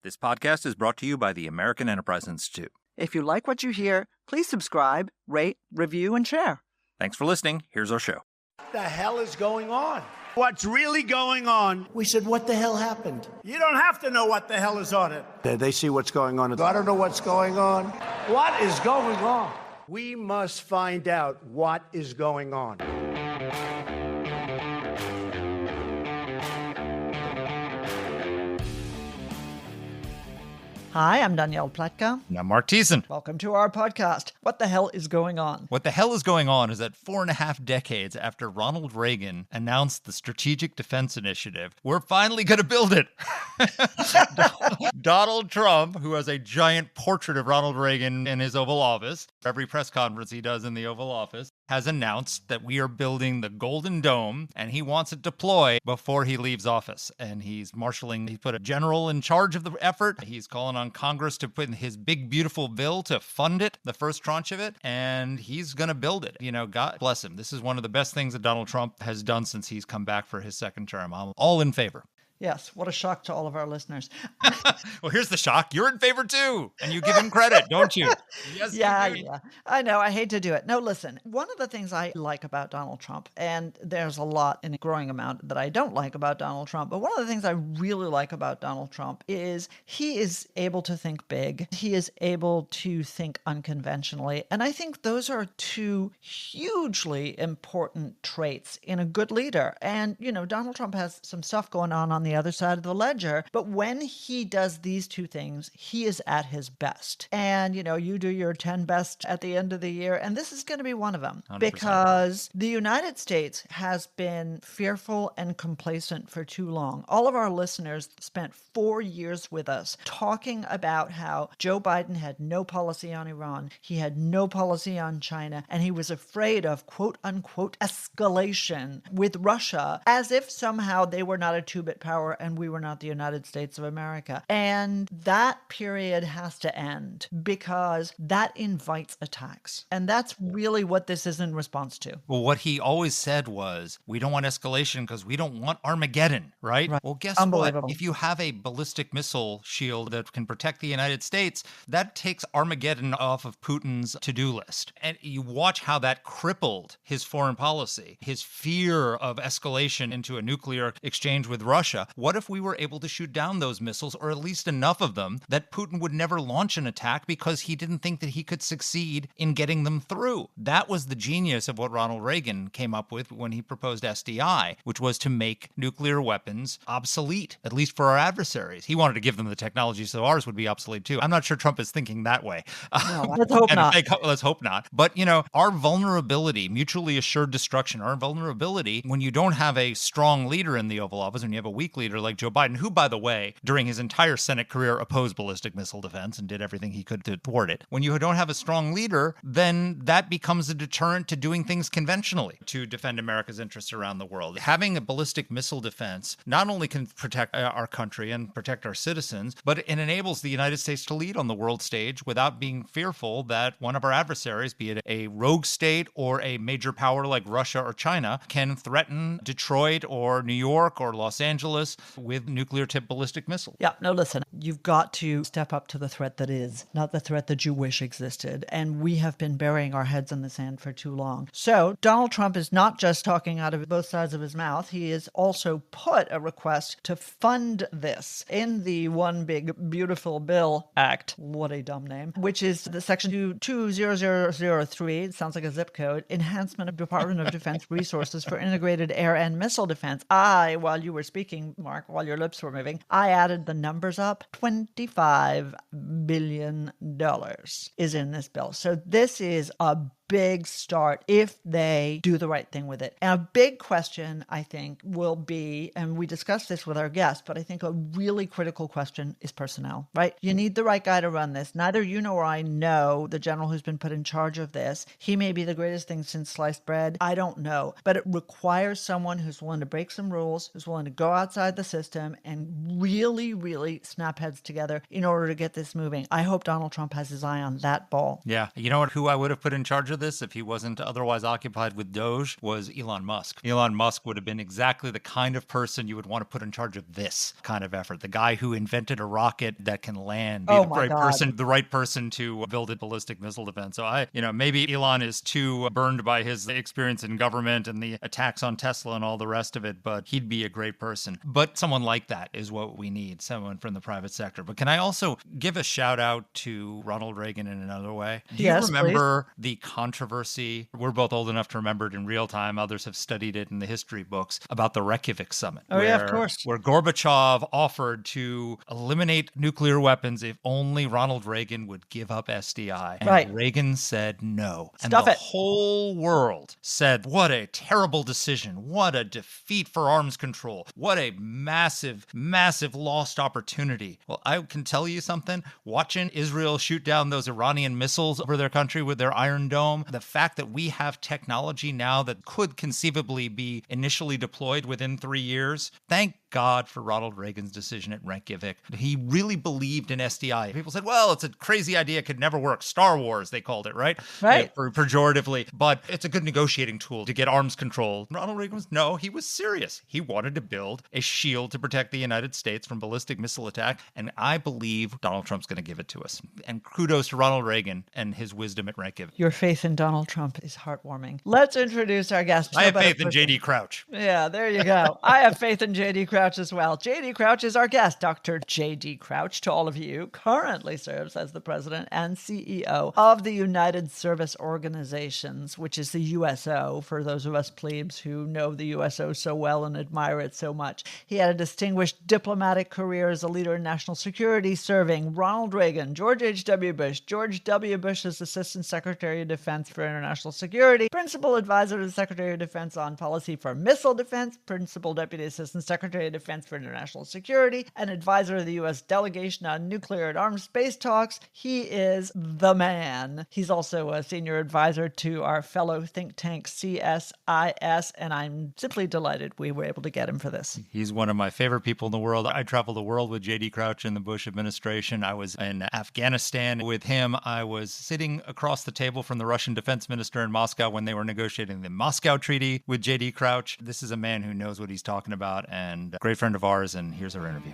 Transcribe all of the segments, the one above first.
This podcast is brought to you by the American Enterprise Institute. If you like what you hear, please subscribe, rate, review, and share. Thanks for listening. Here's our show. What the hell is going on? What's really going on? We said, what the hell happened? You don't have to know what the hell is on it. They see what's going on. I don't know what's going on. What is going on? We must find out what is going on. Hi, I'm Danielle Pletka. And I'm Mark Thiessen. Welcome to our podcast. What the hell is going on? What the hell is going on is that 4.5 decades after Ronald Reagan announced the Strategic Defense Initiative, we're finally going to build it. Donald Trump, who has a giant portrait of Ronald Reagan in his Oval Office, every press conference he does in the Oval Office, has announced that we are building the Golden Dome, and he wants it deployed before he leaves office. And he's marshaling, he put a general in charge of the effort. He's calling on Congress to put in his big, beautiful bill to fund it, the first tranche of it, and he's going to build it. You know, God bless him. This is one of the best things that Donald Trump has done since he's come back for his second term. I'm all in favor. Yes, what a shock to all of our listeners. Well, here's the shock. You're in favor too. And you give him credit, don't you? Yes, Yeah. I know. I hate to do it. No, listen, one of the things I like about Donald Trump, and there's a lot in a growing amount that I don't like about Donald Trump, but one of the things I really like about Donald Trump is he is able to think big. He is able to think unconventionally. And I think those are two hugely important traits in a good leader. And, you know, Donald Trump has some stuff going on the other side of the ledger. But when he does these two things, he is at his best. And, you know, you do your 10 best at the end of the year, and this is going to be one of them. 100%. Because the United States has been fearful and complacent for too long. All of our listeners spent 4 years with us talking about how Joe Biden had no policy on Iran, he had no policy on China, and he was afraid of quote unquote escalation with Russia, as if somehow they were not a two-bit power and we were not the United States of America. And that period has to end because that invites attacks. And that's really what this is in response to. Well, what he always said was, we don't want escalation because we don't want Armageddon, right? Well, guess what? If you have a ballistic missile shield that can protect the United States, that takes Armageddon off of Putin's to-do list. And you watch how that crippled his foreign policy, his fear of escalation into a nuclear exchange with Russia. What if we were able to shoot down those missiles, or at least enough of them, that Putin would never launch an attack because he didn't think that he could succeed in getting them through? That was the genius of what Ronald Reagan came up with when he proposed SDI, which was to make nuclear weapons obsolete, at least for our adversaries. He wanted to give them the technology so ours would be obsolete too. I'm not sure Trump is thinking that way. No, let's hope not. Let's hope not. But, you know, our vulnerability, mutually assured destruction, our vulnerability, when you don't have a strong leader in the Oval Office, when you have a weak leader like Joe Biden, who, by the way, during his entire Senate career opposed ballistic missile defense and did everything he could to thwart it. When you don't have a strong leader, then that becomes a deterrent to doing things conventionally to defend America's interests around the world. Having a ballistic missile defense not only can protect our country and protect our citizens, but it enables the United States to lead on the world stage without being fearful that one of our adversaries, be it a rogue state or a major power like Russia or China, can threaten Detroit or New York or Los Angeles with nuclear-tipped ballistic missiles. Yeah, no, listen, you've got to step up to the threat that is, not the threat that you wish existed. And we have been burying our heads in the sand for too long. So Donald Trump is not just talking out of both sides of his mouth. He has also put a request to fund this in the One Big Beautiful Bill Act. What a dumb name. Which is the section 20003. It sounds like a zip code. Enhancement of Department of Defense resources for integrated air and missile defense. While you were speaking, Mark, while your lips were moving, I added the numbers up. $25 billion is in this bill. So this is a big start if they do the right thing with it. And a big question, I think, will be, and we discussed this with our guests, but I think a really critical question is personnel, right? You need the right guy to run this. Neither you nor I know the general who's been put in charge of this. He may be the greatest thing since sliced bread. I don't know. But it requires someone who's willing to break some rules, who's willing to go outside the system and really, really snap heads together in order to get this moving. I hope Donald Trump has his eye on that ball. Yeah. You know what? Who I would have put in charge of of this, if he wasn't otherwise occupied with Doge, was Elon Musk. Elon Musk would have been exactly the kind of person you would want to put in charge of this kind of effort. The guy who invented a rocket that can land, be the right person to build a ballistic missile defense. So maybe Elon is too burned by his experience in government and the attacks on Tesla and all the rest of it, but he'd be a great person. But someone like that is what we need, someone from the private sector. But can I also give a shout out to Ronald Reagan in another way? Do you remember the controversy? We're both old enough to remember it in real time. Others have studied it in the history books about the Reykjavik summit. Yeah, of course. Where Gorbachev offered to eliminate nuclear weapons if only Ronald Reagan would give up SDI. And Reagan said no. And the whole world said, what a terrible decision. What a defeat for arms control. What a massive, massive lost opportunity. Well, I can tell you something. Watching Israel shoot down those Iranian missiles over their country with their Iron Dome, the fact that we have technology now that could conceivably be initially deployed within 3 years, thank God for Ronald Reagan's decision at Reykjavik. He really believed in SDI. People said, well, it's a crazy idea. It could never work. Star Wars, they called it, right? Right. Yeah, pejoratively. But it's a good negotiating tool to get arms control. Ronald Reagan he was serious. He wanted to build a shield to protect the United States from ballistic missile attack. And I believe Donald Trump's going to give it to us. And kudos to Ronald Reagan and his wisdom at Reykjavik. Your faith in Donald Trump is heartwarming. Let's introduce our guest. I have faith in J.D. Crouch. Yeah, there you go. I have faith in J.D. Crouch as well. J.D. Crouch is our guest. Dr. J.D. Crouch, to all of you, currently serves as the president and CEO of the United Service Organizations, which is the USO, for those of us plebes who know the USO so well and admire it so much. He had a distinguished diplomatic career as a leader in national security, serving Ronald Reagan, George H.W. Bush, George W. Bush as Assistant Secretary of Defense for International Security, Principal Advisor to the Secretary of Defense on Policy for Missile Defense, Principal Deputy Assistant Secretary of Defense for International Security, and Advisor of the U.S. Delegation on Nuclear and Armed Space Talks. He is the man. He's also a senior advisor to our fellow think tank CSIS, and I'm simply delighted we were able to get him for this. He's one of my favorite people in the world. I traveled the world with J.D. Crouch in the Bush administration. I was in Afghanistan with him. I was sitting across the table from the Russian defense minister in Moscow when they were negotiating the Moscow Treaty with J.D. Crouch. This is a man who knows what he's talking about and a great friend of ours, and here's our interview.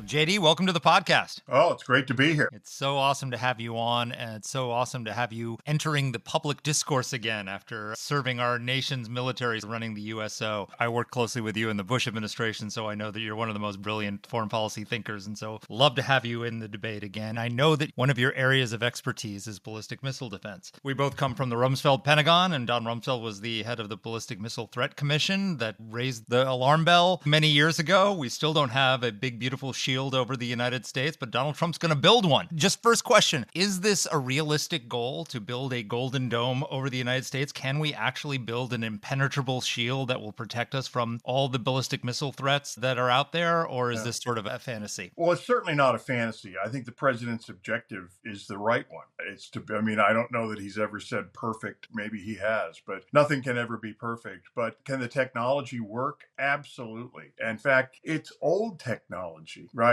JD, welcome to the podcast. Oh, it's great to be here. It's so awesome to have you on, and it's so awesome to have you entering the public discourse again after serving our nation's militaries running the USO. I worked closely with you in the Bush administration, so I know that you're one of the most brilliant foreign policy thinkers, and so love to have you in the debate again. I know that one of your areas of expertise is ballistic missile defense. We both come from the Rumsfeld Pentagon, and Don Rumsfeld was the head of the Ballistic Missile Threat Commission that raised the alarm bell many years ago. We still don't have a big, beautiful shield over the United States, but Donald Trump's going to build one. Just first question, is this a realistic goal to build a golden dome over the United States? Can we actually build an impenetrable shield that will protect us from all the ballistic missile threats that are out there, or is this sort of a fantasy? Well, it's certainly not a fantasy. I think the president's objective is the right one. I don't know that he's ever said perfect. Maybe he has, but nothing can ever be perfect. But can the technology work? Absolutely. In fact, it's old technology, right?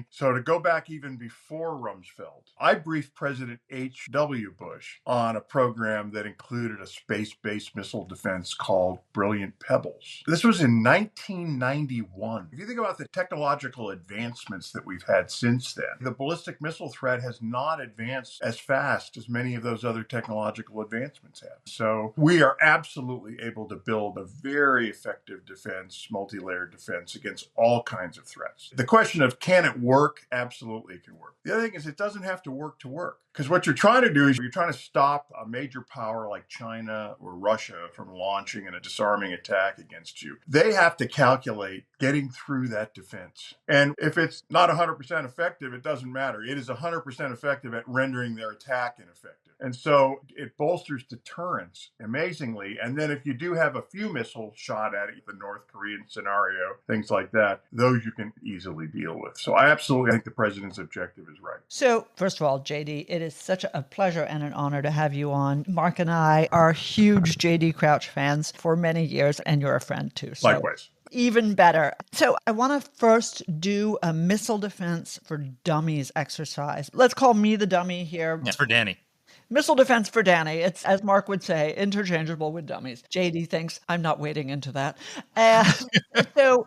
So to go back even before Rumsfeld, I briefed President H.W. Bush on a program that included a space-based missile defense called Brilliant Pebbles. This was in 1991. If you think about the technological advancements that we've had since then, the ballistic missile threat has not advanced as fast as many of those other technological advancements have. So we are absolutely able to build a very effective defense, multi-layered defense against all kinds of threats. The question of can it work? Absolutely it can work. The other thing is it doesn't have to work. Because what you're trying to do is you're trying to stop a major power like China or Russia from launching a disarming attack against you. They have to calculate getting through that defense. And if it's not 100% effective, it doesn't matter. It is 100% effective at rendering their attack ineffective. And so it bolsters deterrence amazingly. And then if you do have a few missiles shot at it, the North Korean scenario, things like that, those you can easily deal with. So I absolutely think the president's objective is right. So first of all, JD, it is such a pleasure and an honor to have you on. Mark and I are huge JD Crouch fans for many years, and you're a friend too. So Likewise. Even better. So I want to first do a missile defense for dummies exercise. Let's call me the dummy here. Yeah, for Danny. Missile defense for Danny. It's, as Mark would say, interchangeable with dummies. JD thinks I'm not wading into that. So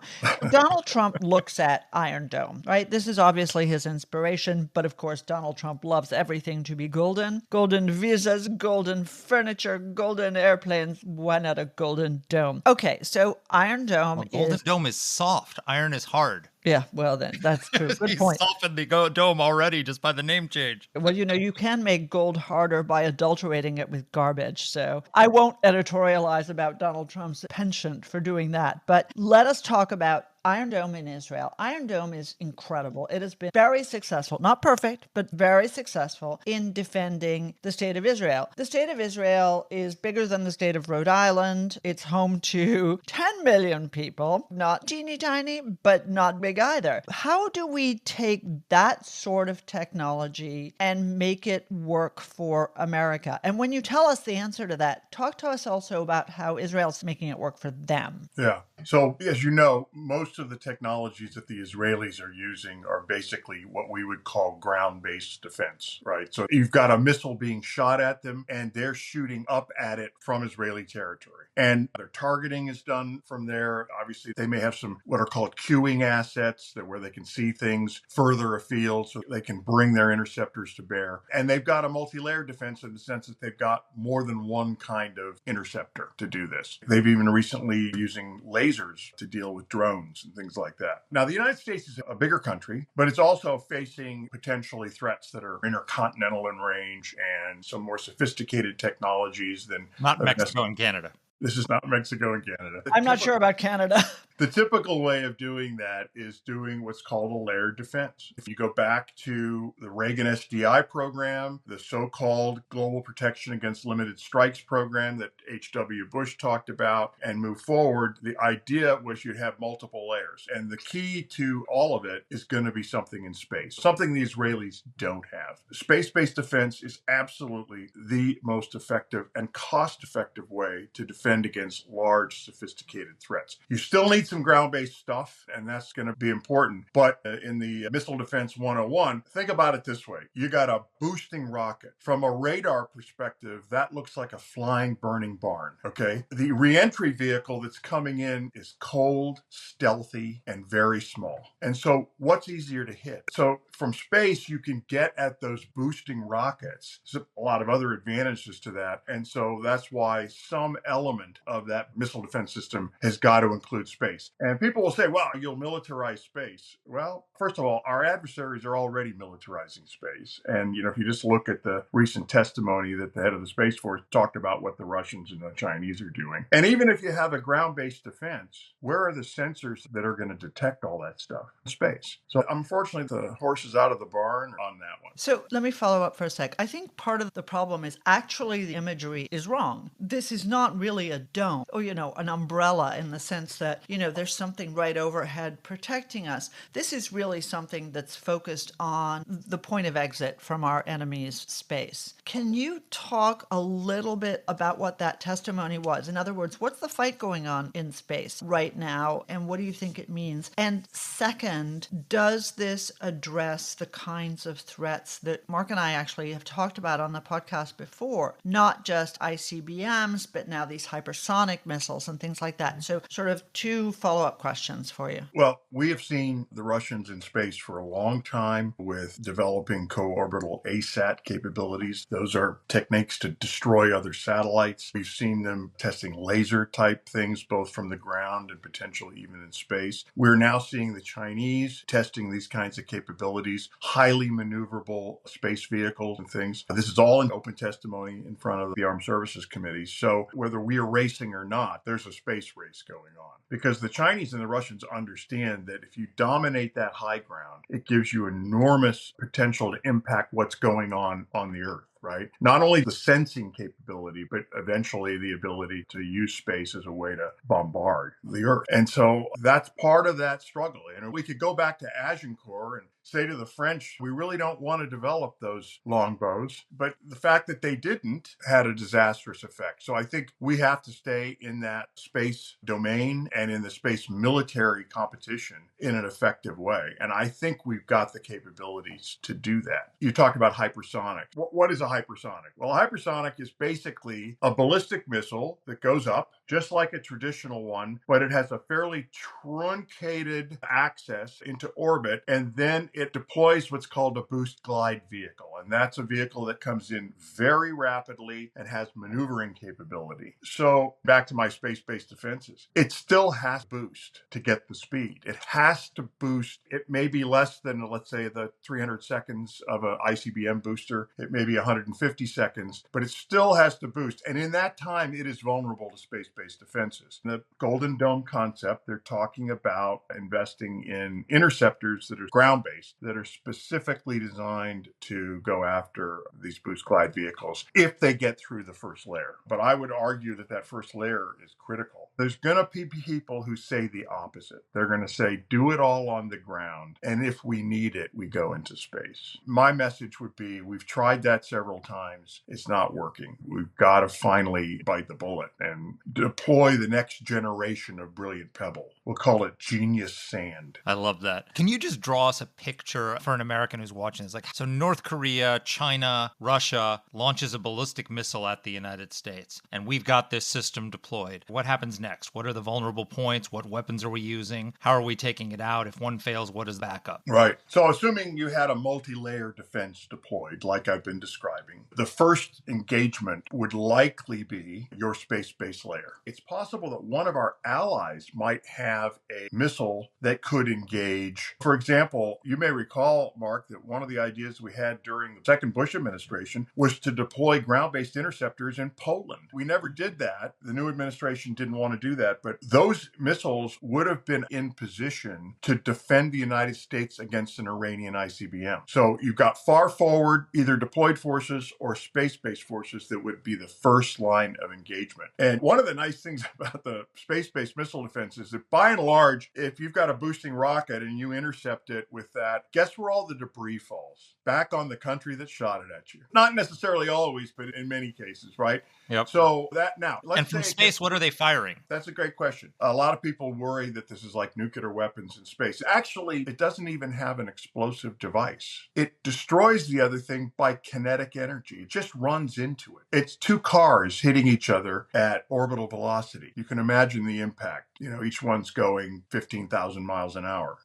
Donald Trump looks at Iron Dome, right? This is obviously his inspiration, but of course, Donald Trump loves everything to be golden. Golden visas, golden furniture, golden airplanes. Why not a golden dome? Okay, so Iron Dome Golden Dome is soft. Iron is hard. Yeah, well then, that's true. Good point. He softened the dome already just by the name change. Well, you can make gold harder by adulterating it with garbage. So I won't editorialize about Donald Trump's penchant for doing that. But let us talk about Iron Dome in Israel. Iron Dome is incredible. It has been very successful, not perfect, but very successful in defending the state of Israel. The state of Israel is bigger than the state of Rhode Island. It's home to 10 million people, not teeny tiny, but not big either. How do we take that sort of technology and make it work for America? And when you tell us the answer to that, talk to us also about how Israel's making it work for them. Yeah. So, as you know, most of the technologies that the Israelis are using are basically what we would call ground-based defense, right? So you've got a missile being shot at them, and they're shooting up at it from Israeli territory. And their targeting is done from there. Obviously, they may have some what are called queuing assets where they can see things further afield so they can bring their interceptors to bear. And they've got a multi-layered defense in the sense that they've got more than one kind of interceptor to do this. They've even recently using lasers to deal with drones and things like that. Now, the United States is a bigger country, but it's also facing potentially threats that are intercontinental in range and some more sophisticated technologies than not Mexico and Canada. This is not Mexico and Canada. I'm not sure about Canada. The typical way of doing that is doing what's called a layered defense. If you go back to the Reagan SDI program, the so-called Global Protection Against Limited Strikes program that H.W. Bush talked about, and move forward, the idea was you'd have multiple layers. And the key to all of it is going to be something in space, something the Israelis don't have. Space-based defense is absolutely the most effective and cost-effective way to defend against large, sophisticated threats. You still need some ground-based stuff, and that's going to be important. But in the Missile Defense 101, think about it this way. You got a boosting rocket. From a radar perspective, that looks like a flying, burning barn, okay? The reentry vehicle that's coming in is cold, stealthy, and very small. And so what's easier to hit? So from space, you can get at those boosting rockets. There's a lot of other advantages to that. And so that's why some element of that missile defense system has got to include space. And people will say, well, you'll militarize space. Well, first of all, our adversaries are already militarizing space. And, if you just look at the recent testimony that the head of the Space Force talked about what the Russians and the Chinese are doing. And even if you have a ground-based defense, where are the sensors that are going to detect all that stuff in space? So unfortunately, the horse is out of the barn on that one. So let me follow up for a sec. I think part of the problem is actually the imagery is wrong. This is not really a dome or, an umbrella in the sense that, there's something right overhead protecting us. This is really something that's focused on the point of exit from our enemy's space. Can you talk a little bit about what that testimony was? In other words, what's the fight going on in space right now, and what do you think it means? And second, does this address the kinds of threats that Mark and I actually have talked about on the podcast before? Not just ICBMs, but now these hypersonic missiles and things like that. So sort of two follow-up questions for you. Well, we have seen the Russians in space for a long time with developing co-orbital ASAT capabilities. Those are techniques to destroy other satellites. We've seen them testing laser type things, both from the ground and potentially even in space. We're now seeing the Chinese testing these kinds of capabilities, highly maneuverable space vehicles and things. This is all in open testimony in front of the Armed Services Committee. So whether we are racing or not, there's a space race going on. Because the Chinese and the Russians understand that if you dominate that high ground, it gives you enormous potential to impact what's going on the Earth. right? Not only the sensing capability, but eventually the ability to use space as a way to bombard the Earth. And so that's part of that struggle. And we could go back to Agincourt and say to the French, we really don't want to develop those longbows. But the fact that they didn't had a disastrous effect. So I think we have to stay in that space domain and in the space military competition in an effective way. And I think we've got the capabilities to do that. You talk about hypersonic. What is a hypersonic? Well, a hypersonic is basically a ballistic missile that goes up just like a traditional one, but it has a fairly truncated access into orbit, and then it deploys what's called a boost glide vehicle. And that's a vehicle that comes in very rapidly and has maneuvering capability. So back to my space-based defenses, it still has boost to get the speed. It has to boost. It may be less than, let's say, the 300 seconds of an ICBM booster. It may be 150 seconds, but it still has to boost. And in that time, it is vulnerable to space-based defenses. The Golden Dome concept, they're talking about investing in interceptors that are ground-based, that are specifically designed to go after these boost glide vehicles if they get through the first layer. But I would argue that that first layer is critical. There's going to be people who say the opposite. They're going to say, do it all on the ground, and if we need it, we go into space. My message would be, we've tried that several times. It's not working. We've got to finally bite the bullet and deploy the next generation of brilliant pebble. We'll call it genius sand. I love that. Can you just draw us a picture for an American who's watching this? Like, so North Korea, China, Russia launches a ballistic missile at the United States, and we've got this system deployed. What happens next? What are the vulnerable points? What weapons are we using? How are we taking it out? If one fails, what is the backup? Right. So assuming you had a multi-layer defense deployed, like I've been describing, the first engagement would likely be your space-based layer. It's possible that one of our allies might have a missile that could engage. For example, you may recall, Mark, that one of the ideas we had during the second Bush administration was to deploy ground-based interceptors in Poland. We never did that. The new administration didn't want to do that, but those missiles would have been in position to defend the United States against an Iranian ICBM. So you've got far forward, either deployed forces or space-based forces that would be the first line of engagement. And one of the nice things about the space-based missile defense is that by and large, if you've got a boosting rocket and you intercept it with that, guess where all the debris falls? Back on the country that shot it at you. Not necessarily always, but in many cases, right? Yep. So that now, and from space, what are they firing? That's a great question. A lot of people worry that this is like nuclear weapons in space. Actually, it doesn't even have an explosive device. It destroys the other thing by kinetic energy. It just runs into it. It's two cars hitting each other at orbital velocity. You can imagine the impact. You know, each one's going 15,000 miles an hour.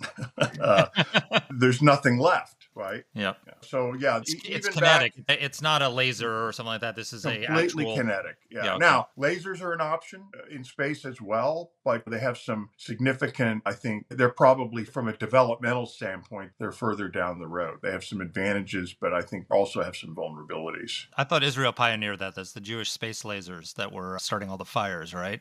There's nothing left, right? Yep. So, yeah. It's kinetic. It's not a laser or something like that. This is completely kinetic. Yeah. Okay. Now, lasers are an option in space as well, but they have some significant, I think, they're probably from a developmental standpoint, they're further down the road. They have some advantages, but I think also have some vulnerabilities. I thought Israel pioneered that. That's the Jewish space lasers that were starting all the fires, right?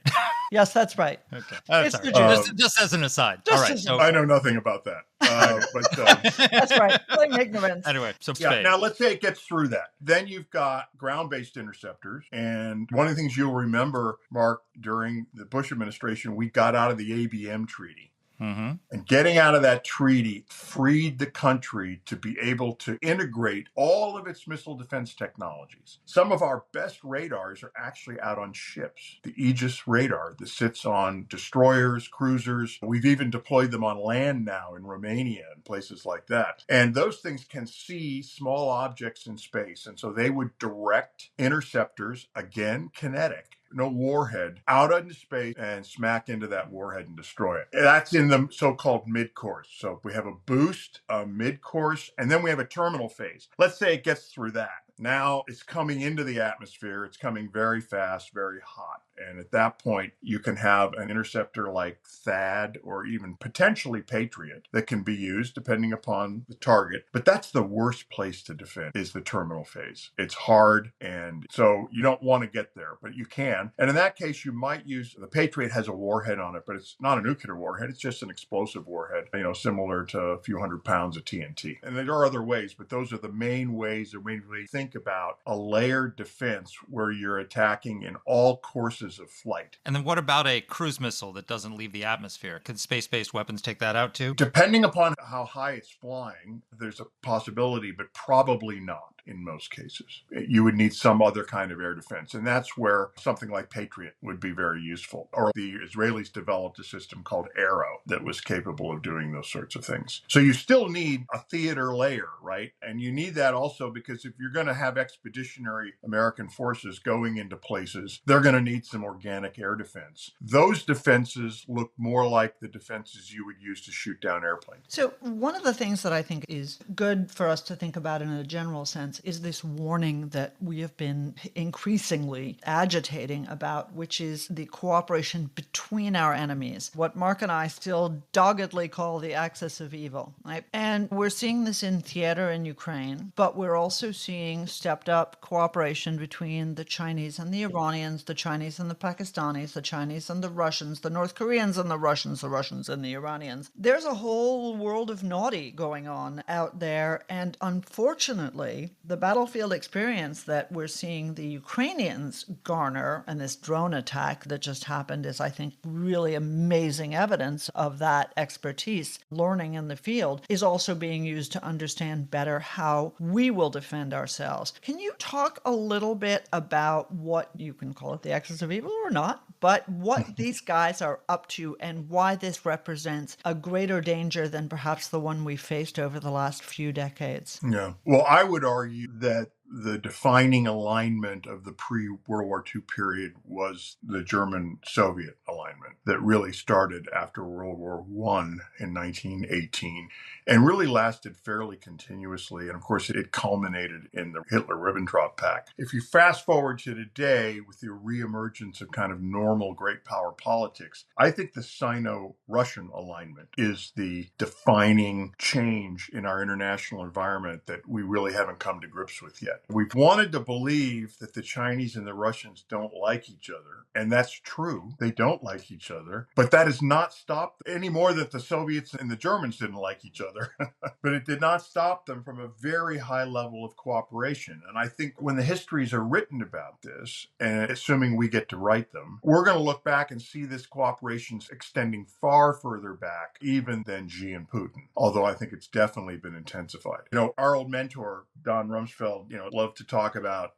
Yes, that's right. Okay. It's the Jews. Just as an aside. All right. So I know nothing about that. That's right. Plain ignorance. Anyway, so yeah. Now let's say it gets through that. Then you've got ground-based interceptors, and one of the things you'll remember, Mark, during the Bush administration, we got out of the ABM treaty. Mm-hmm. And getting out of that treaty freed the country to be able to integrate all of its missile defense technologies. Some of our best radars are actually out on ships. The Aegis radar that sits on destroyers, cruisers. We've even deployed them on land now in Romania and places like that. And those things can see small objects in space. And so they would direct interceptors, again, kinetic, no warhead, out into space and smack into that warhead and destroy it. That's in the so-called mid-course. So we have a boost, a mid-course, and then we have a terminal phase. Let's say it gets through that. Now it's coming into the atmosphere. It's coming very fast, very hot. And at that point, you can have an interceptor like THAAD or even potentially Patriot that can be used depending upon the target. But that's the worst place to defend is the terminal phase. It's hard. And so you don't want to get there, but you can. And in that case, you might use the Patriot has a warhead on it, but it's not a nuclear warhead. It's just an explosive warhead, similar to a few hundred pounds of TNT. And there are other ways, but those are the main ways that we think about a layered defense where you're attacking in all courses of flight. And then what about a cruise missile that doesn't leave the atmosphere? Could space-based weapons take that out too? Depending upon how high it's flying, there's a possibility, but probably not in most cases. You would need some other kind of air defense. And that's where something like Patriot would be very useful. Or the Israelis developed a system called Arrow that was capable of doing those sorts of things. So you still need a theater layer, right? And you need that also because if you're going to have expeditionary American forces going into places, they're going to need some organic air defense. Those defenses look more like the defenses you would use to shoot down airplanes. So one of the things that I think is good for us to think about in a general sense is this warning that we have been increasingly agitating about, which is the cooperation between our enemies, what Mark and I still doggedly call the axis of evil, right? And we're seeing this in theater in Ukraine, but we're also seeing stepped up cooperation between the Chinese and the Iranians, the Chinese and the Pakistanis, the Chinese and the Russians, the North Koreans and the Russians and the Iranians. There's a whole world of naughty going on out there, and unfortunately, the battlefield experience that we're seeing the Ukrainians garner, and this drone attack that just happened is, I think, really amazing evidence of that expertise. Learning in the field is also being used to understand better how we will defend ourselves. Can you talk a little bit about what you can call it the axis of evil or not, but what these guys are up to and why this represents a greater danger than perhaps the one we faced over the last few decades? Yeah. Well, I would argue that the defining alignment of the pre-World War II period was the German-Soviet alignment that really started after World War I in 1918 and really lasted fairly continuously. And of course, it culminated in the Hitler-Ribbentrop Pact. If you fast forward to today with the reemergence of kind of normal great power politics, I think the Sino-Russian alignment is the defining change in our international environment that we really haven't come to grips with yet. We've wanted to believe that the Chinese and the Russians don't like each other, and that's true. They don't like each other, but that has not stopped any more that the Soviets and the Germans didn't like each other, but it did not stop them from a very high level of cooperation. And I think when the histories are written about this, and assuming we get to write them, we're going to look back and see this cooperation extending far further back, even than Xi and Putin, although I think it's definitely been intensified. Our old mentor, Don Rumsfeld, loved to talk about,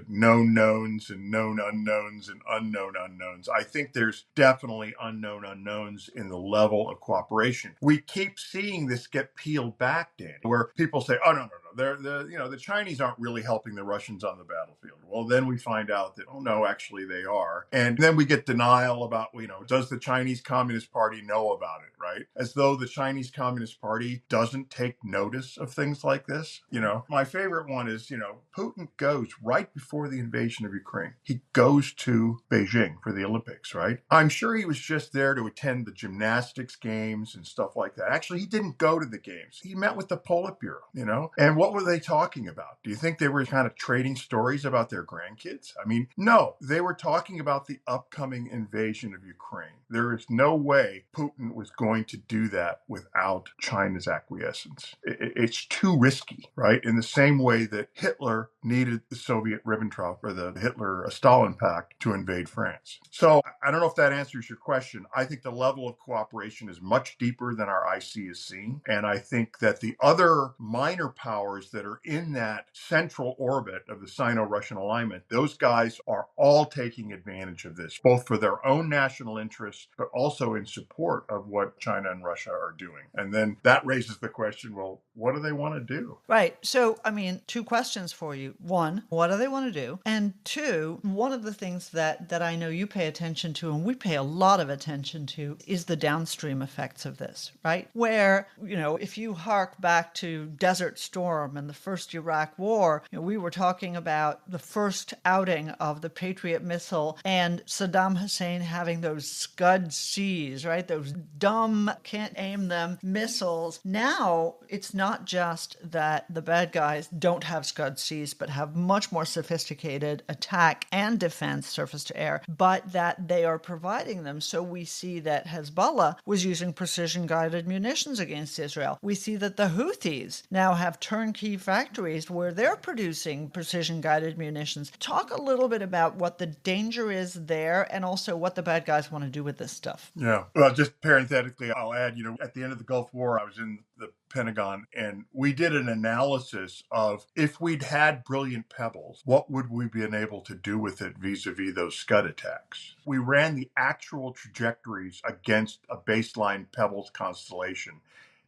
known knowns and known unknowns and unknown unknowns. I think there's definitely unknown unknowns in the level of cooperation. We keep seeing this get peeled back, Danny, where people say, oh, no. The Chinese aren't really helping the Russians on the battlefield. Well, then we find out that, oh, no, actually they are. And then we get denial about, does the Chinese Communist Party know about it, right? As though the Chinese Communist Party doesn't take notice of things like this. My favorite one is, Putin goes right before the invasion of Ukraine. He goes to Beijing for the Olympics, right? I'm sure he was just there to attend the gymnastics games and stuff like that. Actually, he didn't go to the games. He met with the Politburo, and what were they talking about? Do you think they were kind of trading stories about their grandkids? I mean, no, they were talking about the upcoming invasion of Ukraine. There is no way Putin was going to do that without China's acquiescence. It's too risky, right? In the same way that Hitler needed the Soviet-Ribbentrop or the Hitler-Stalin Pact to invade France. So I don't know if that answers your question. I think the level of cooperation is much deeper than our IC is seeing. And I think that the other minor powers that are in that central orbit of the Sino-Russian alignment, those guys are all taking advantage of this, both for their own national interests, but also in support of what China and Russia are doing. And then that raises the question, well, what do they want to do? Right. So, two questions for you. One, what do they want to do? And two, one of the things that I know you pay attention to, and we pay a lot of attention to, is the downstream effects of this, right? Where, if you hark back to Desert Storm storm and the first Iraq War, we were talking about the first outing of the Patriot missile and Saddam Hussein having those Scud Cs, right? Those dumb, can't aim them missiles. Now, it's not just that the bad guys don't have Scud Cs, but have much more sophisticated attack and defense, surface to air, but that they are providing them. So we see that Hezbollah was using precision-guided munitions against Israel. We see that the Houthis now have turnkey factories where they're producing precision-guided munitions. Talk a little bit about what the danger is there and also what the bad guys want to do with this stuff. Yeah. Well, just parenthetically, I'll add, at the end of the Gulf War, I was in the Pentagon, and we did an analysis of if we'd had brilliant pebbles, what would we been able to do with it vis-a-vis those Scud attacks? We ran the actual trajectories against a baseline pebbles constellation.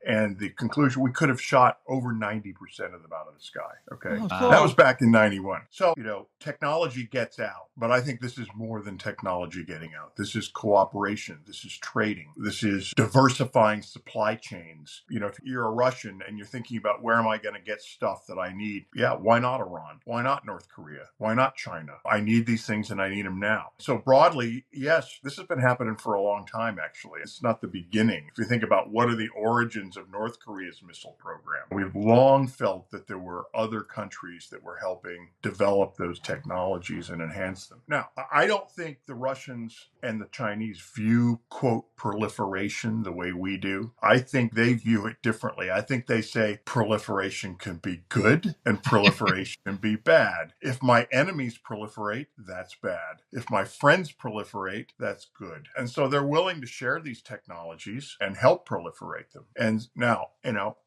And the conclusion, we could have shot over 90% of them out of the sky. Okay. Oh, cool. That was back in 91. So, technology gets out, but I think this is more than technology getting out. This is cooperation. This is trading. This is diversifying supply chains. If you're a Russian and you're thinking about where am I going to get stuff that I need? Yeah. Why not Iran? Why not North Korea? Why not China? I need these things and I need them now. So broadly, yes, this has been happening for a long time, actually. It's not the beginning. If you think about what are the origins of North Korea's missile program, we've long felt that there were other countries that were helping develop those technologies and enhance them. Now, I don't think the Russians and the Chinese view, quote, proliferation the way we do. I think they view it differently. I think they say proliferation can be good and proliferation can be bad. If my enemies proliferate, that's bad. If my friends proliferate, that's good. And so they're willing to share these technologies and help proliferate them. And now,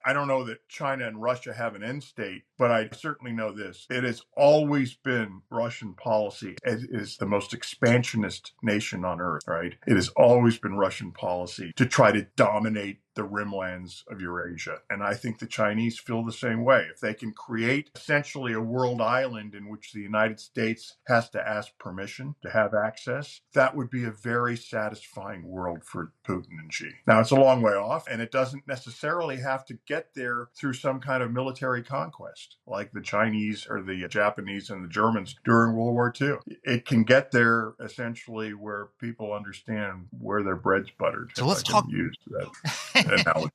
I don't know that China and Russia have an end state, but I certainly know this. It has always been Russian policy. It is the most expansionist nation on earth, right? It has always been Russian policy to try to dominate the rimlands of Eurasia. And I think the Chinese feel the same way. If they can create essentially a world island in which the United States has to ask permission to have access, that would be a very satisfying world for Putin and Xi. Now, it's a long way off, and it doesn't necessarily have to get there through some kind of military conquest, like the Chinese or the Japanese and the Germans during World War II. It can get there essentially where people understand where their bread's buttered. So let's talk. Use that analogy.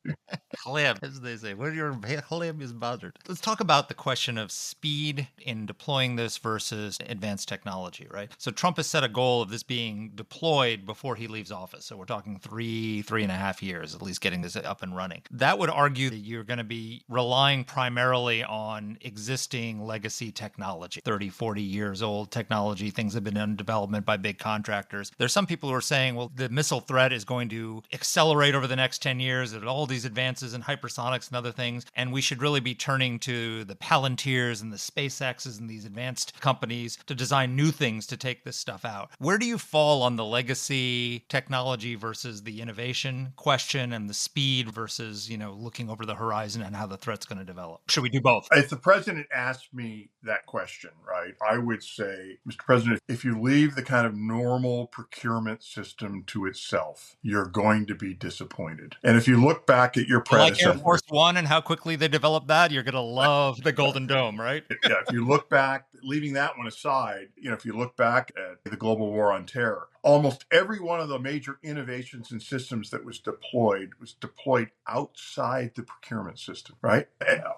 Chleb, as they say, where your chleb is buttered. Let's talk about the question of speed in deploying this versus advanced technology, right? So Trump has set a goal of this being deployed before he leaves office. So we're talking three and a half years, at least getting this up and running. That would argue that you're going to be relying primarily on existing legacy technology, 30, 40 years old technology. Things have been in development by big contractors. There's some people who are saying, well, the missile threat is going to accelerate over the next 10 years at all these advances in hypersonics and other things, and we should really be turning to the Palantirs and the SpaceXs and these advanced companies to design new things to take this stuff out. Where do you fall on the legacy technology versus the innovation question and the speed versus, looking over the horizon and how the threat's going to develop? Should we do both? If the president asked me that question, right, I would say, Mr. President, if you leave the kind of normal procurement system to itself, you're going to be disappointed. And if you look back at your predecessor, like Air Force One and how quickly they developed that, you're going to love the Golden Dome, right? Yeah, if you look back, leaving that one aside, if you look back at the global war on terror, almost every one of the major innovations and systems that was deployed outside the procurement system, right?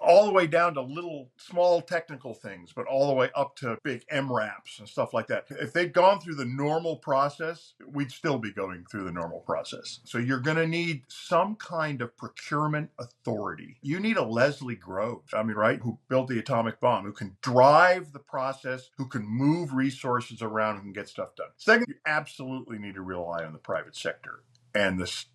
All the way down to little small technical things, but all the way up to big MRAPs and stuff like that. If they'd gone through the normal process, we'd still be going through the normal process. So you're going to need some kind of procurement authority. You need a Leslie Groves, right, who built the atomic bomb, who can drive the process, who can move resources around, who can get stuff done. Second, you absolutely need to rely on the private sector and the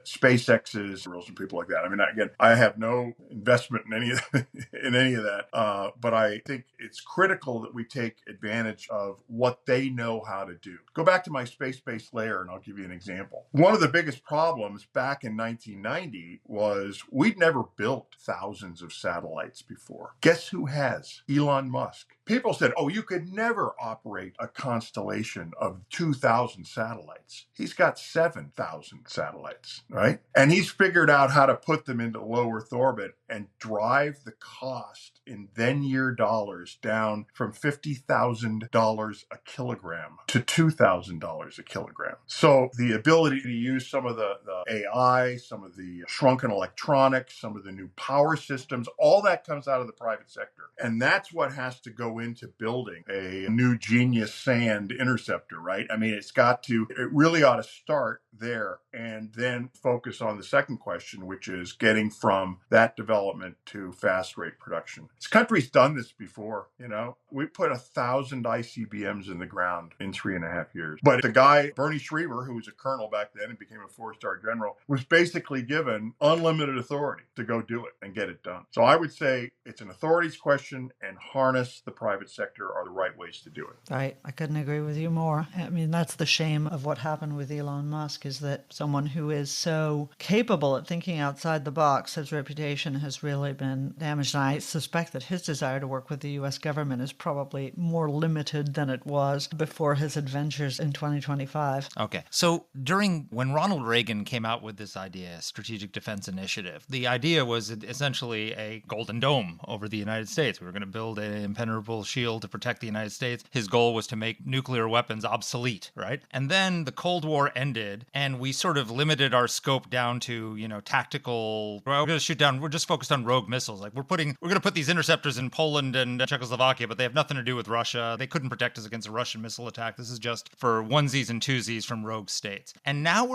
SpaceX's and people like that. Again, I have no investment in any of that, but I think it's critical that we take advantage of what they know how to do. Go back to my space-based layer, and I'll give you an example. One of the biggest problems back in 1990 was we'd never built thousands of satellites before. Guess who has? Elon Musk. People said, oh, you could never operate a constellation of 2,000 satellites. He's got 7,000 satellites. satellites, right? And he's figured out how to put them into low Earth orbit and drive the cost in then year dollars down from $50,000 a kilogram to $2,000 a kilogram. So the ability to use some of the AI, some of the shrunken electronics, some of the new power systems, all that comes out of the private sector. And that's what has to go into building a new genius sand interceptor, right? I mean, it really ought to start there and then focus on the second question, which is getting from that development to fast rate production. This country's done this before, We put 1,000 ICBMs in the ground in 3.5 years. But the guy, Bernie Schriever, who was a colonel back then and became a 4-star general, was basically given unlimited authority to go do it and get it done. So I would say it's an authorities question, and harness the private sector are the right ways to do it. Right. I couldn't agree with you more. I mean, that's the shame of what happened with Elon Musk, is that someone who is so capable at thinking outside the box, his reputation has really been damaged. And I suspect that his desire to work with the U.S. government is probably more limited than it was before his adventures in 2025. Okay. So when Ronald Reagan came out with this idea, Strategic Defense Initiative, the idea was essentially a golden dome over the United States. We were going to build an impenetrable shield to protect the United States. His goal was to make nuclear weapons obsolete, right? And then the Cold War ended, and we sort of limited our scope down to, tactical. We're going to shoot down. We're just focused on rogue missiles. Like we're going to put these interceptors in Poland and Czechoslovakia, but they have nothing to do with Russia. They couldn't protect us against a Russian missile attack. This is just for onesies and twosies from rogue states. And now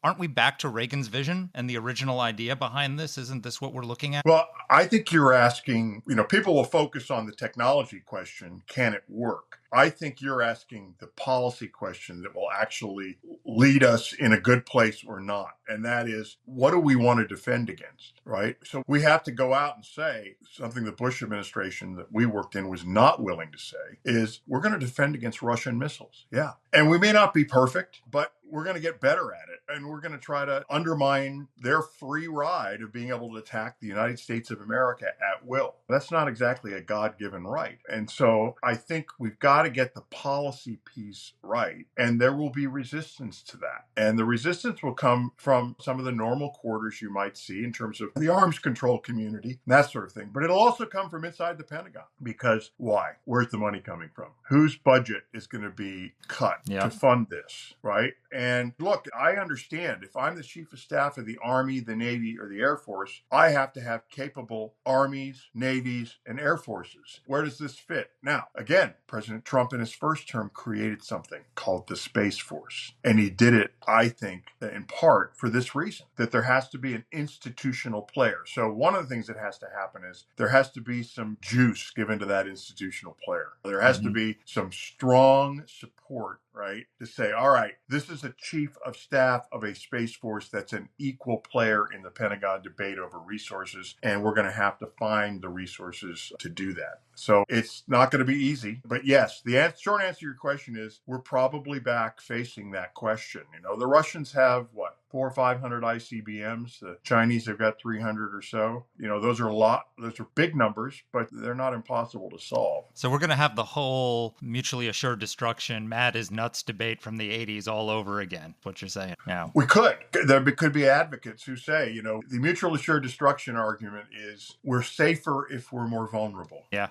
aren't we back to Reagan's vision and the original idea behind this? Isn't this what we're looking at? Well, I think you're asking, people will focus on the technology question, can it work? I think you're asking the policy question that will actually lead us in a good place or not. And that is, what do we want to defend against, right? So we have to go out and say something the Bush administration that we worked in was not willing to say is we're going to defend against Russian missiles. Yeah. And we may not be perfect, but we're going to get better at it. And we're going to try to undermine their free ride of being able to attack the United States of America at will. That's not exactly a God-given right. And so I think we've got to get the policy piece right. And there will be resistance to that. And the resistance will come from some of the normal quarters you might see in terms of the arms control community, that sort of thing. But it'll also come from inside the Pentagon. Because why? Where's the money coming from? Whose budget is going to be cut to fund this, right? And look, I understand if I'm the chief of staff of the Army, the Navy, or the Air Force, I have to have capable armies, navies, and air forces. Where does this fit? Now, again, President Trump in his first term created something called the Space Force. And he did it, I think, in part for this reason, that there has to be an institutional player. So one of the things that has to happen is there has to be some juice given to that institutional player. There has to be some strong support, right, to say, all right, this is a chief of staff of a Space Force that's an equal player in the Pentagon debate over resources, and we're going to have to find the resources to do that. So it's not going to be easy, but yes, the short answer to your question is we're probably back facing that question. The Russians have 400 or 500 ICBMs. The Chinese have got 300 or so. Those are a lot. Those are big numbers, but they're not impossible to solve. So we're going to have the whole mutually assured destruction, mad is nuts debate from the 80s all over again, what you're saying now. We could. There could be advocates who say, the mutual assured destruction argument is we're safer if we're more vulnerable. Yeah.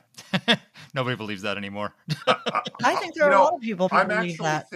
Nobody believes that anymore. I think there are a lot of people who I'm believe actually that.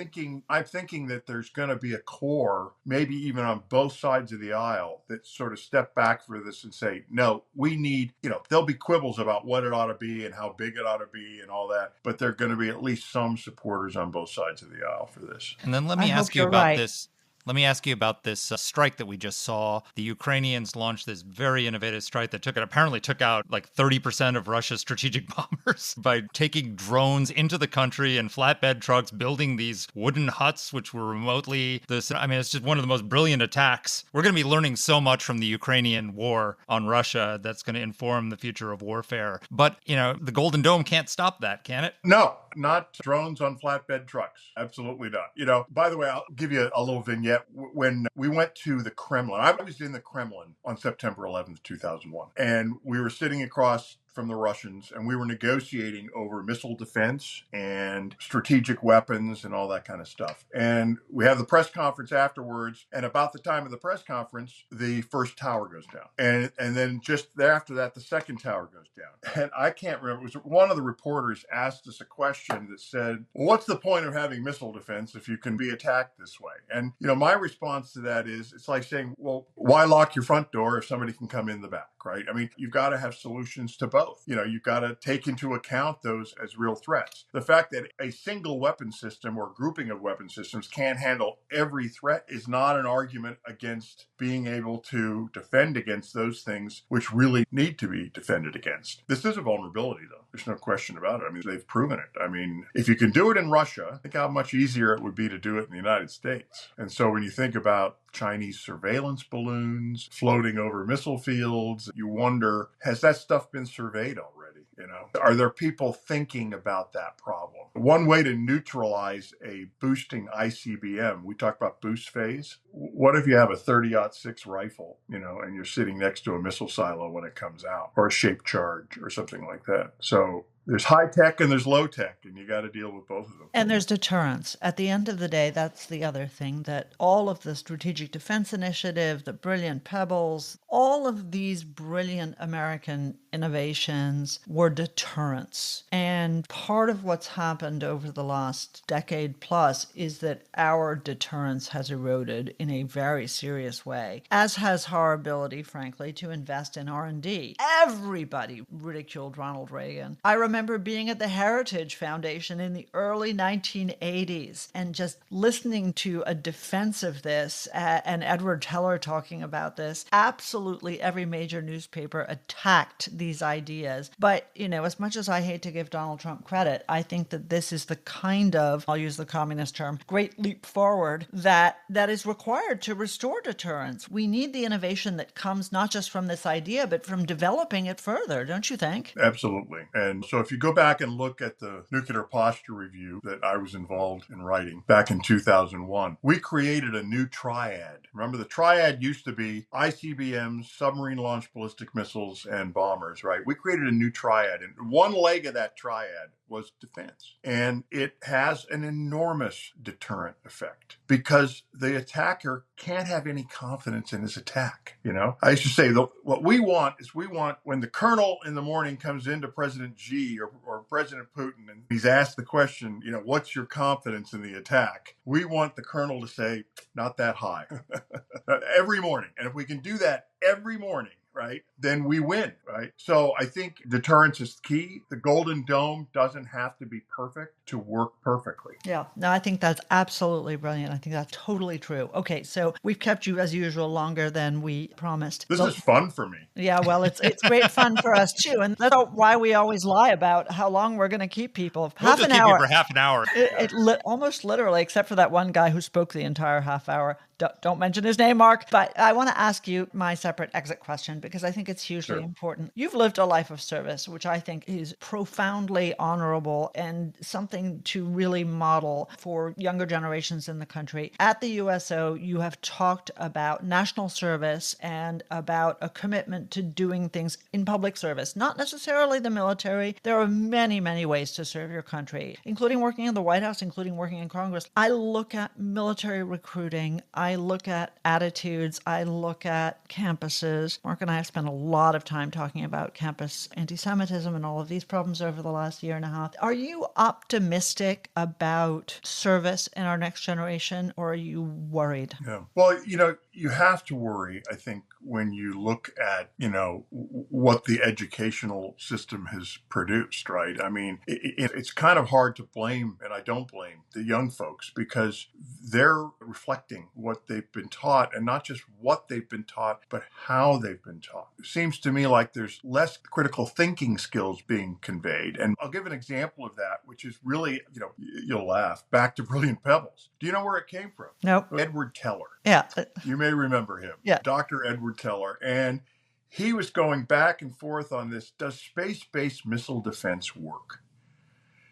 I'm thinking that there's going to be a core, maybe even on both sides of the aisle, that sort of step back for this and say, no, we need, there'll be quibbles about what it ought to be and how big it ought to be and all that, but there are going to be at least some supporters on both sides of the aisle for this. And then let me ask you about this. Let me ask you about this strike that we just saw. The Ukrainians launched this very innovative strike that apparently took out like 30% of Russia's strategic bombers by taking drones into the country and flatbed trucks, building these wooden huts, which were remotely it's just one of the most brilliant attacks. We're going to be learning so much from the Ukrainian war on Russia that's going to inform the future of warfare. But, the Golden Dome can't stop that, can it? No, not drones on flatbed trucks. Absolutely not. By the way, I'll give you a little vignette. When we went to the Kremlin, I was in the Kremlin on September 11th, 2001, and we were sitting across from the Russians, and we were negotiating over missile defense and strategic weapons and all that kind of stuff. And we have the press conference afterwards, and about the time of the press conference, the first tower goes down. And then just after that, the second tower goes down. And I can't remember, it was one of the reporters asked us a question that said, well, what's the point of having missile defense if you can be attacked this way? And, my response to that is, it's like saying, well, why lock your front door if somebody can come in the back, right? I mean, you've got to have solutions to both. You've got to take into account those as real threats. The fact that a single weapon system or grouping of weapon systems can't handle every threat is not an argument against being able to defend against those things which really need to be defended against. This is a vulnerability, though. There's no question about it. I mean, they've proven it. I mean, if you can do it in Russia, think how much easier it would be to do it in the United States. And so when you think about Chinese surveillance balloons floating over missile fields, you wonder, has that stuff been surveyed already? Are there people thinking about that problem? One way to neutralize a boosting ICBM, we talk about boost phase. What if you have a 30-06 rifle, and you're sitting next to a missile silo when it comes out, or a shaped charge or something like that? So there's high tech and there's low tech, and you got to deal with both of them. And there's deterrence. At the end of the day, that's the other thing, that all of the Strategic Defense Initiative, the brilliant Pebbles, all of these brilliant American innovations were deterrence. And part of what's happened over the last decade plus is that our deterrence has eroded in a very serious way, as has our ability, frankly, to invest in R&D. Everybody ridiculed Ronald Reagan. I remember being at the Heritage Foundation in the early 1980s and just listening to a defense of this and Edward Teller talking about this. Absolutely every major newspaper attacked these ideas. But, as much as I hate to give Donald Trump credit, I think that this is the kind of, I'll use the communist term, great leap forward that is required to restore deterrence. We need the innovation that comes not just from this idea, but from developing it further, don't you think? Absolutely. And so if you go back and look at the nuclear posture review that I was involved in writing back in 2001, we created a new triad. Remember, the triad used to be ICBMs, submarine-launched ballistic missiles, and bombers, right? We created a new triad, and one leg of that triad was defense. And it has an enormous deterrent effect because the attacker can't have any confidence in his attack. I used to say, what we want is when the colonel in the morning comes into President Xi or President Putin and he's asked the question, what's your confidence in the attack? We want the colonel to say, not that high. Every morning. And if we can do that every morning, right, then we win, right? So I think deterrence is key. The Golden Dome doesn't have to be perfect to work perfectly. Yeah, no, I think that's absolutely brilliant. I think that's totally true. Okay, so we've kept you, as usual, longer than we promised. This is fun for me. Yeah, well, it's great fun for us, too. And that's why we always lie about how long we're going to keep people. We'll just keep you for half an hour. Almost literally, except for that one guy who spoke the entire half hour. Don't mention his name, Mark. But I want to ask you my separate exit question because I think it's hugely important. You've lived a life of service, which I think is profoundly honorable and something to really model for younger generations in the country. At the USO, you have talked about national service and about a commitment to doing things in public service, not necessarily the military. There are many, many ways to serve your country, including working in the White House, including working in Congress. I look at military recruiting. I look at attitudes. I look at campuses. Mark and I have spent a lot of time talking about campus anti-Semitism and all of these problems over the last year and a half. Are you optimistic about service in our next generation, or are you worried? Yeah. Well, you have to worry, I think, when you look at, what the educational system has produced, right? I mean, it's kind of hard to blame, and I don't blame the young folks because they're reflecting what they've been taught, and not just what they've been taught, but how they've been taught. It seems to me like there's less critical thinking skills being conveyed. And I'll give an example of that, which is really, you'll laugh, back to Brilliant Pebbles. Do you know where it came from? Nope. Edward Teller. Yeah. You may remember him. Yeah. Dr. Edward Teller. And he was going back and forth on this. Does space-based missile defense work?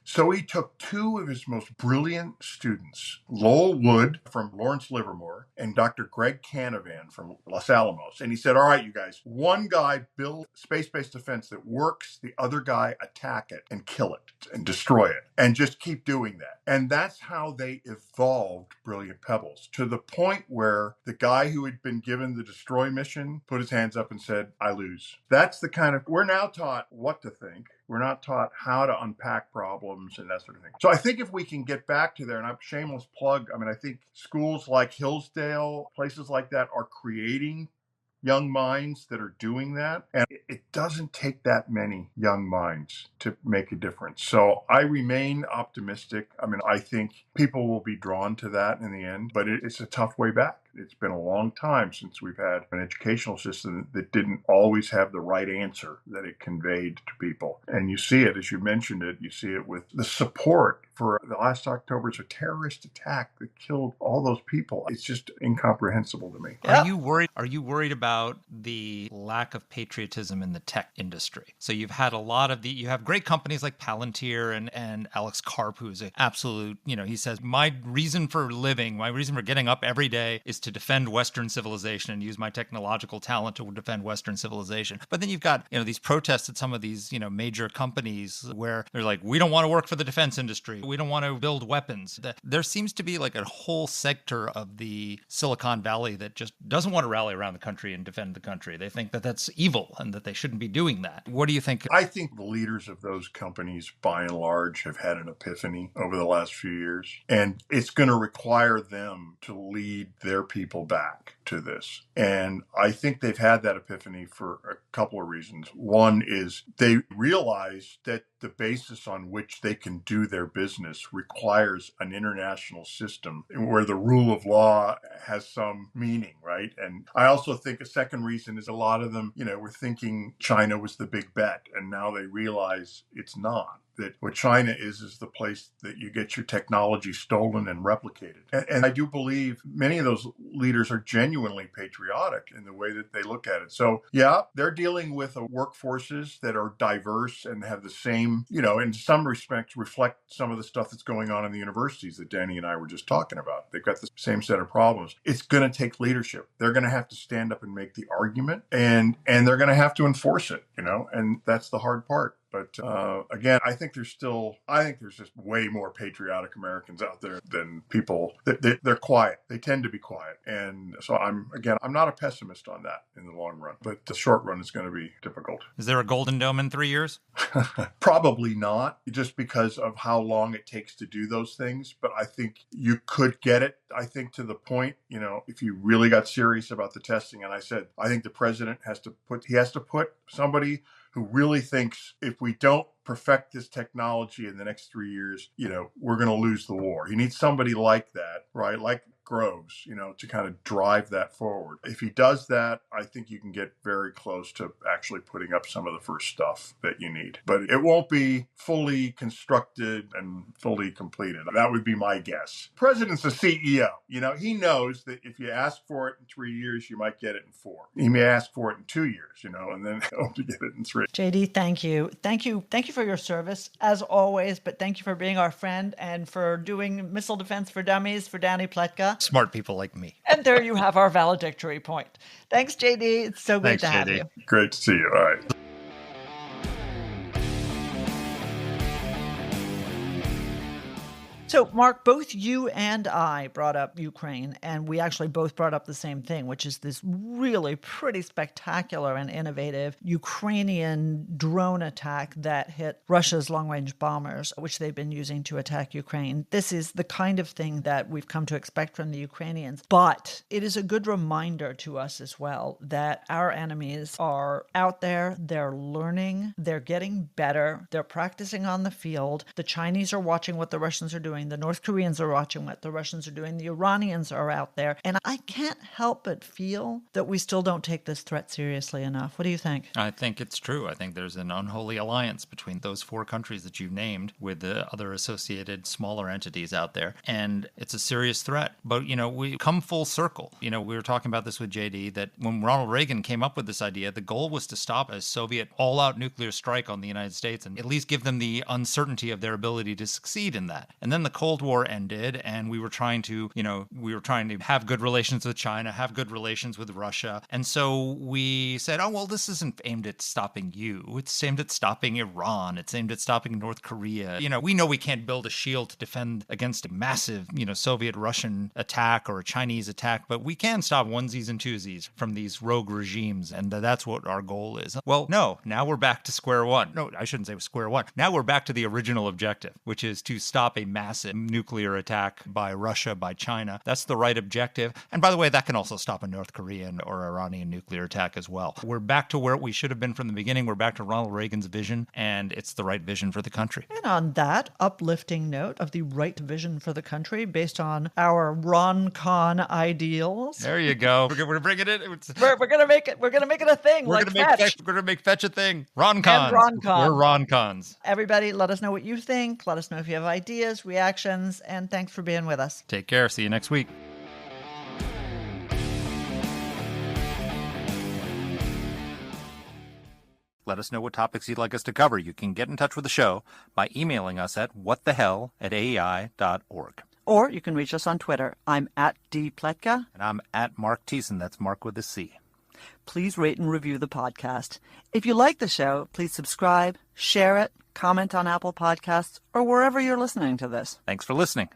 So he took two of his most brilliant students, Lowell Wood from Lawrence Livermore and Dr. Greg Canavan from Los Alamos. And he said, all right, you guys, one guy build space-based defense that works, the other guy attack it and kill it and destroy it and just keep doing that. And that's how they evolved Brilliant Pebbles, to the point where the guy who had been given the destroy mission put his hands up and said, I lose. That's the kind of, we're now taught what to think. We're not taught how to unpack problems and that sort of thing. So I think if we can get back to there, and I'm shameless plug, I mean, I think schools like Hillsdale, places like that are creating young minds that are doing that. And it doesn't take that many young minds to make a difference. So I remain optimistic. I mean, I think people will be drawn to that in the end, but it's a tough way back. It's been a long time since we've had an educational system that didn't always have the right answer that it conveyed to people. And you see it, as you mentioned it, you see it with the support for the last October's a terrorist attack that killed all those people. It's just incomprehensible to me. Yep. Are you worried about the lack of patriotism in the tech industry? So you've had you have great companies like Palantir and Alex Karp, who's an absolute, he says, my reason for living, my reason for getting up every day is to defend Western civilization and use my technological talent to defend Western civilization. But then you've got, these protests at some of these, major companies where they're like, we don't want to work for the defense industry. We don't want to build weapons. There seems to be like a whole sector of the Silicon Valley that just doesn't want to rally around the country and defend the country. They think that that's evil and that they shouldn't be doing that. What do you think? I think the leaders of those companies, by and large, have had an epiphany over the last few years. And it's going to require them to lead their people back to this. And I think they've had that epiphany for a couple of reasons. One is they realize that the basis on which they can do their business requires an international system where the rule of law has some meaning, right? And I also think a second reason is a lot of them, were thinking China was the big bet, and now they realize it's not. That what China is the place that you get your technology stolen and replicated. And I do believe many of those leaders are genuinely patriotic in the way that they look at it. So, yeah, they're dealing with workforces that are diverse and have the same, in some respects reflect some of the stuff that's going on in the universities that Danny and I were just talking about. They've got the same set of problems. It's going to take leadership. They're going to have to stand up and make the argument, and they're going to have to enforce it, and that's the hard part. But again, I think there's just way more patriotic Americans out there than people. They're quiet. They tend to be quiet. And so I'm not a pessimist on that in the long run, but the short run is going to be difficult. Is there a golden dome in 3 years? Probably not, just because of how long it takes to do those things. But I think you could get it, I think, to the point, if you really got serious about the testing. And I think the president has to put somebody who really thinks if we don't perfect this technology in the next 3 years, we're going to lose the war. He needs somebody like that, right? Like Groves, to kind of drive that forward. If he does that, I think you can get very close to actually putting up some of the first stuff that you need. But it won't be fully constructed and fully completed. That would be my guess. President's a CEO. He knows that if you ask for it in 3 years, you might get it in 4. He may ask for it in 2 years, and then hope to get it in 3. JD, thank you. Thank you for your service, as always, but thank you for being our friend and for doing Missile Defense for Dummies for Danny Pletka. Smart people like me. And there you have our valedictory point. Thanks, JD. It's so great to have you. Great to see you. All right. So, Mark, both you and I brought up Ukraine, and we actually both brought up the same thing, which is this really pretty spectacular and innovative Ukrainian drone attack that hit Russia's long-range bombers, which they've been using to attack Ukraine. This is the kind of thing that we've come to expect from the Ukrainians, but it is a good reminder to us as well that our enemies are out there, they're learning, they're getting better, they're practicing on the field. The Chinese are watching what the Russians are doing doing. The North Koreans are watching what the Russians are doing. The Iranians are out there. And I can't help but feel that we still don't take this threat seriously enough. What do you think? I think it's true. I think there's an unholy alliance between those 4 countries that you've named with the other associated smaller entities out there. And it's a serious threat. But, we come full circle. We were talking about this with JD, that when Ronald Reagan came up with this idea, the goal was to stop a Soviet all-out nuclear strike on the United States and at least give them the uncertainty of their ability to succeed in that. And then the Cold War ended, and we were trying to have good relations with China, have good relations with Russia. And so we said, oh, well, this isn't aimed at stopping you. It's aimed at stopping Iran. It's aimed at stopping North Korea. We know we can't build a shield to defend against a massive, Soviet-Russian attack or a Chinese attack, but we can stop onesies and twosies from these rogue regimes, and that's what our goal is. Well, no, now we're back to square one. No, I shouldn't say square one. Now we're back to the original objective, which is to stop a massive nuclear attack by Russia, by China. That's the right objective. And by the way, that can also stop a North Korean or Iranian nuclear attack as well. We're back to where we should have been from the beginning. We're back to Ronald Reagan's vision, and it's the right vision for the country. And on that uplifting note of the right vision for the country based on our Ron-Con ideals. There you go. We're bringing it. We're gonna make it. We're gonna make it a thing. We're gonna make Fetch a thing. Ron-Cons. We're Ron-Cons. Everybody, let us know what you think. Let us know if you have ideas, reactions, and thanks for being with us. Take care. See you next week. Let us know what topics you'd like us to cover. You can get in touch with the show by emailing us at whatthehell@aei.org. Or you can reach us on Twitter. I'm at @dpletka. And I'm at Mark Thiessen. That's Mark with a C. Please rate and review the podcast. If you like the show, please subscribe, share it, comment on Apple Podcasts, or wherever you're listening to this. Thanks for listening.